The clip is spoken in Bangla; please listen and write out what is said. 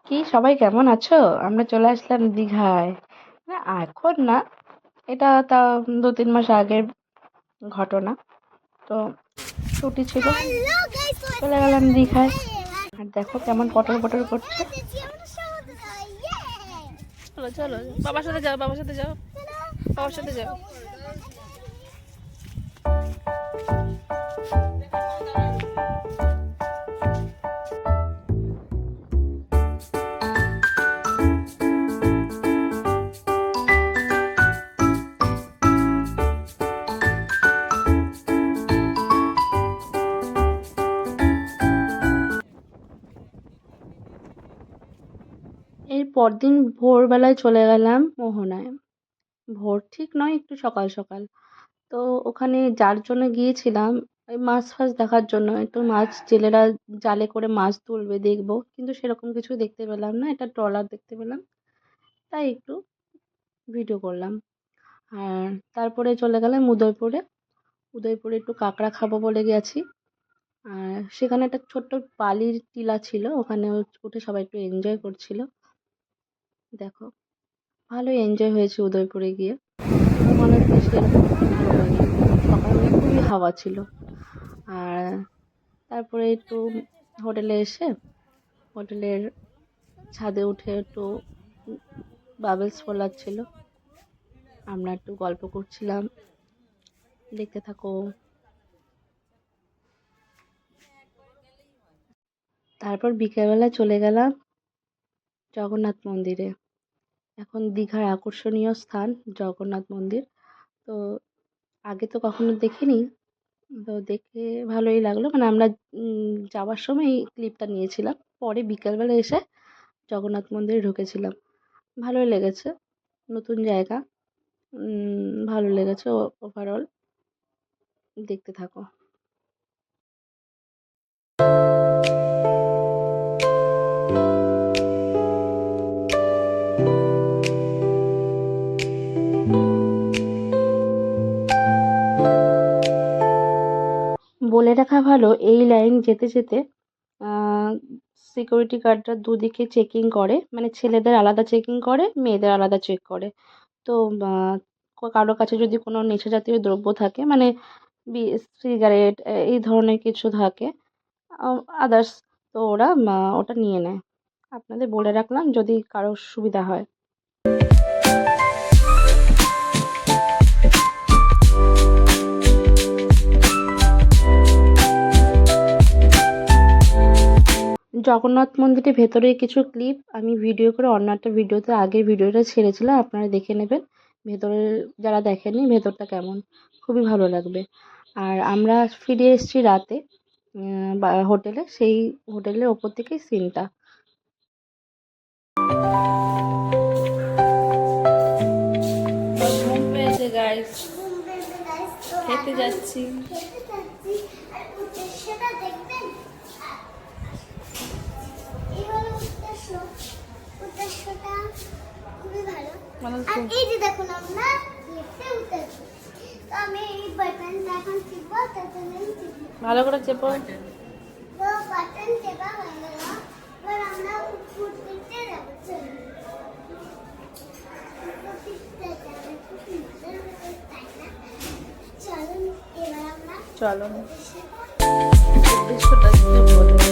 কি সবাই কেমন আছো? আমরা চলে আসলাম দীঘায়। না, এখন না, এটা তা 2-3 মাস আগের ঘটনা। তো ছুটি ছিল, চলে গেলাম দীঘায়। আর দেখো কেমন পটর পটর করছে। চলো চলো, বাবার সাথে যাও, বাবার সাথে যাও, বাবার সাথে যাও। এর পরদিন ভোরবেলায় চলে গেলাম মোহনায়। ভোর ঠিক নয়, একটু সকাল সকাল। তো ওখানে যার জন্য গিয়েছিলাম, ওই মাছ ফাছ দেখার জন্য, একটু মাছ জেলেরা জালে করে মাছ তুলবে দেখবো, কিন্তু সেরকম কিছু দেখতে পেলাম না, একটা ট্রলার দেখতে পেলাম, তাই একটু ভিডিও করলাম। আর তারপরে চলে গেলাম উদয়পুরে। উদয়পুরে একটু কাঁকড়া খাবো বলে গেছি। আর সেখানে একটা ছোট্ট বালির টিলা ছিল, ওখানে উঠে সবাই একটু এনজয় করছিল। দেখো, ভালোই এনজয় হয়েছে উদয়পুরে গিয়ে। ঘুমানোর বেশি এরকম ভালো লাগেনি, সকালবেলা খুবই হাওয়া ছিল। আর তারপরে একটু হোটেলে এসে, হোটেলের ছাদে উঠে একটু বাবেলস ফোলাচ্ছিল, আমরা একটু গল্প করছিলাম। দেখতে থাকো। তারপর বিকেলবেলা চলে গেলাম জগন্নাথ মন্দিরে। এখন দীঘার আকর্ষণীয় স্থান জগন্নাথ মন্দির। তো আগে তো কখনো দেখিনি, তো দেখে ভালোই লাগলো। মানে আমরা যাওয়ার সময় এই ক্লিপটা নিয়েছিলাম, পরে বিকেলবেলা এসে জগন্নাথ মন্দিরে ঢুকেছিলাম। ভালোই লেগেছে, নতুন জায়গা। ভালো লেগেছে ওভারঅল। দেখতে থাকো। বলে রাখা ভালো, এই লাইন যেতে যেতে সিকিউরিটি গার্ডরা দুদিকে চেকিং করে, মানে ছেলেদের আলাদা চেকিং করে, মেয়েদের আলাদা চেক করে। তো কারো কাছে যদি কোনো নেশা জাতীয় দ্রব্য থাকে, মানে সিগারেট এই ধরনের কিছু থাকে, আদার্স, তো ওরা ওটা নিয়ে নেয়। আপনাদের বলে রাখলাম যদি কারো সুবিধা হয়। জগন্নাথ মন্দিরের ভেতরের কিছু ক্লিপ আমি ভিডিও করে অন্য একটা ভিডিওতে, আগের ভিডিওটা ছেড়েছিলাম, আপনারা দেখে নেবেন। ভেতরের যারা দেখেননি, ভেতরটা কেমন, খুবই ভালো লাগবে। আর আমরা ফিরে এসেছি রাতে হোটেলে, সেই হোটেলের ওপর থেকেই সিনটা। ঘুম পেয়েছে গাইস, খেতে যাচ্ছি। এই যে দেখুন আমরা লিফটে উঠেছি, তো আমি এই বাটনটা এখন টিপবো, তারপরে ভালো করে চেপো। তো বাটন টেপা হয়ে গেল। এবার আমরা উঠতে যাবো। চলুন এবার আমরা চলো, উদ্দেশ্যটা কি বলে।